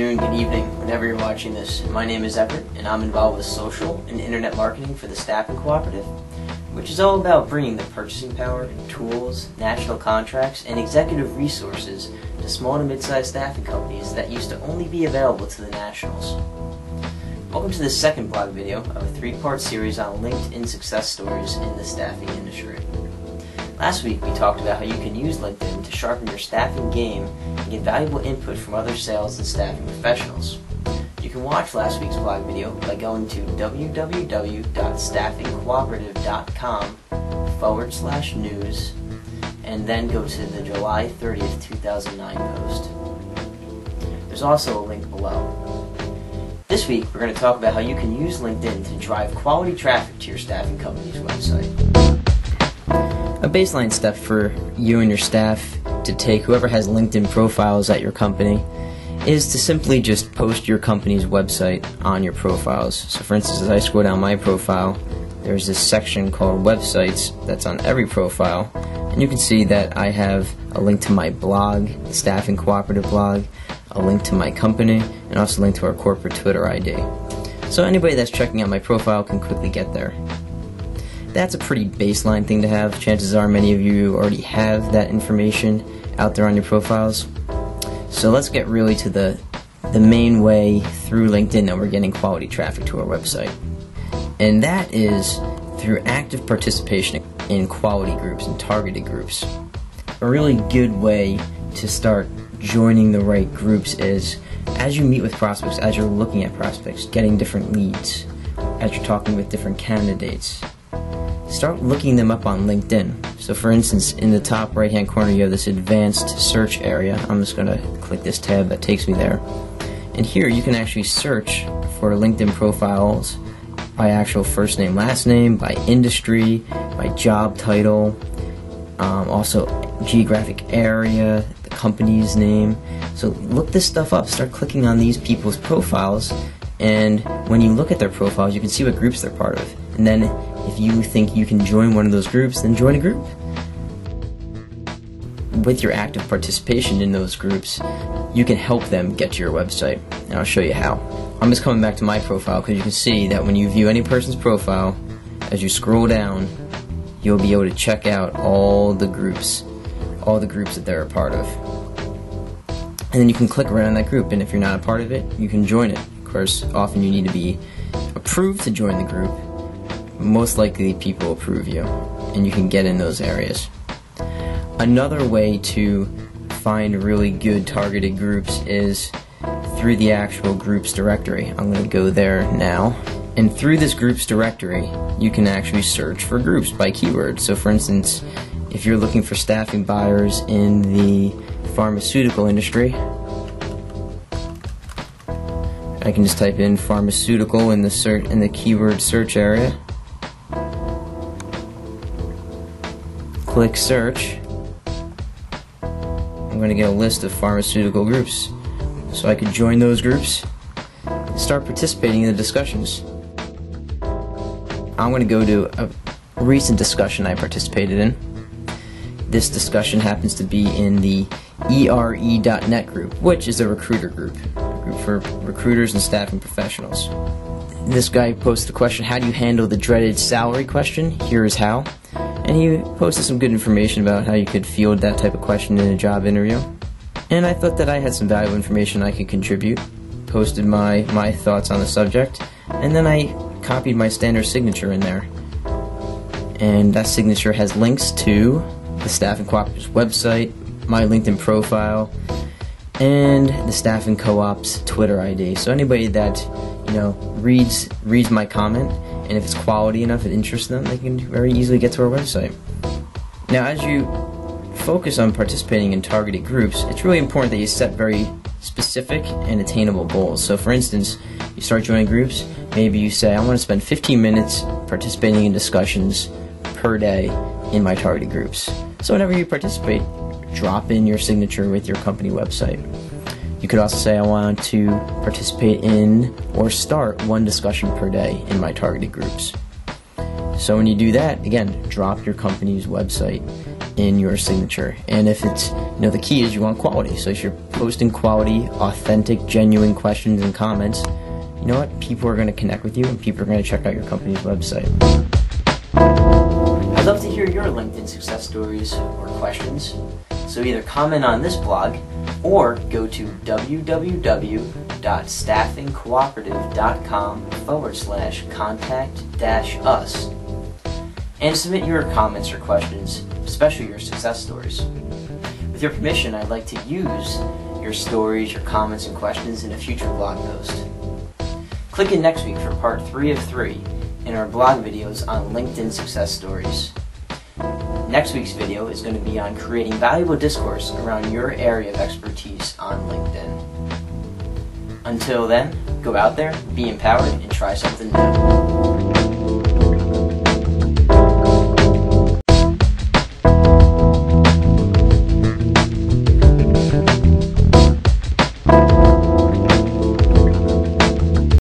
afternoon, good evening, whenever you're watching this. My name is Everett, and I'm involved with social and internet marketing for the Staffing Cooperative, which is all about bringing the purchasing power, tools, national contracts, and executive resources to small to mid-sized staffing companies that used to only be available to the nationals. Welcome to the second blog video of a three-part series on LinkedIn success stories in the staffing industry. Last week we talked about how you can use LinkedIn to sharpen your staffing game and get valuable input from other sales and staffing professionals. You can watch last week's blog video by going to www.staffingcooperative.com/news and then go to the July 30th, 2009 post. There's also a link below. This week we're going to talk about how you can use LinkedIn to drive quality traffic to your staffing company's website. A baseline step for you and your staff to take, whoever has LinkedIn profiles at your company, is to simply just post your company's website on your profiles. So for instance, as I scroll down my profile, there's this section called websites that's on every profile, and you can see that I have a link to my blog, the Staffing Cooperative blog, a link to my company, and also a link to our corporate Twitter ID. So anybody that's checking out my profile can quickly get there. That's a pretty baseline thing to have. Chances are many of you already have that information out there on your profiles. So let's get really to the main way through LinkedIn that we're getting quality traffic to our website. And that is through active participation in quality groups and targeted groups. A really good way to start joining the right groups is as you meet with prospects, as you're looking at prospects, getting different leads, as you're talking with different candidates, start looking them up on LinkedIn. So for instance, in the top right hand corner you have this advanced search area. I'm just going to click this tab that takes me there. And here you can actually search for LinkedIn profiles by actual first name, last name, by industry, by job title, also geographic area, the company's name. So look this stuff up, start clicking on these people's profiles, and when you look at their profiles you can see what groups they're part of. And then if you think you can join one of those groups, then join a group. With your active participation in those groups, you can help them get to your website, and I'll show you how. I'm just coming back to my profile because you can see that when you view any person's profile, as you scroll down, you'll be able to check out all the groups that they're a part of. And then you can click around that group, and if you're not a part of it, you can join it. Of course, often you need to be approved to join the group. Most likely people approve you, and you can get in those areas. Another way to find really good targeted groups is through the actual groups directory. I'm going to go there now. And through this groups directory, you can actually search for groups by keyword. So for instance, if you're looking for staffing buyers in the pharmaceutical industry, I can just type in pharmaceutical in the keyword search area. Click search. I'm going to get a list of pharmaceutical groups, so I can join those groups and start participating in the discussions. I'm going to go to a recent discussion I participated in. This discussion happens to be in the ERE.net group, which is a recruiter group for recruiters and staffing professionals. This guy posted the question, how do you handle the dreaded salary question? Here is how. And he posted some good information about how you could field that type of question in a job interview. And I thought that I had some valuable information I could contribute. Posted my thoughts on the subject, and then I copied my standard signature in there. And that signature has links to the Staffing Cooperative's website, my LinkedIn profile, and the Staffing Co-op's Twitter ID. So anybody that reads my comment, and if it's quality enough, it interests them, they can very easily get to our website. Now, as you focus on participating in targeted groups, it's really important that you set very specific and attainable goals. So for instance, you start joining groups, maybe you say, I want to spend 15 minutes participating in discussions per day in my targeted groups. So whenever you participate, drop in your signature with your company website. You could also say, I want to participate in or start one discussion per day in my targeted groups. So when you do that, again, drop your company's website in your signature. And if it's, the key is you want quality. So if you're posting quality, authentic, genuine questions and comments, you know what? People are going to connect with you and people are going to check out your company's website. I'd love to hear your LinkedIn success stories or questions. So either comment on this blog or go to www.staffingcooperative.com/contact-us and submit your comments or questions, especially your success stories. With your permission, I'd like to use your stories, your comments, and questions in a future blog post. Click in next week for part 3 of 3 in our blog videos on LinkedIn success stories. Next week's video is going to be on creating valuable discourse around your area of expertise on LinkedIn. Until then, go out there, be empowered, and try something new.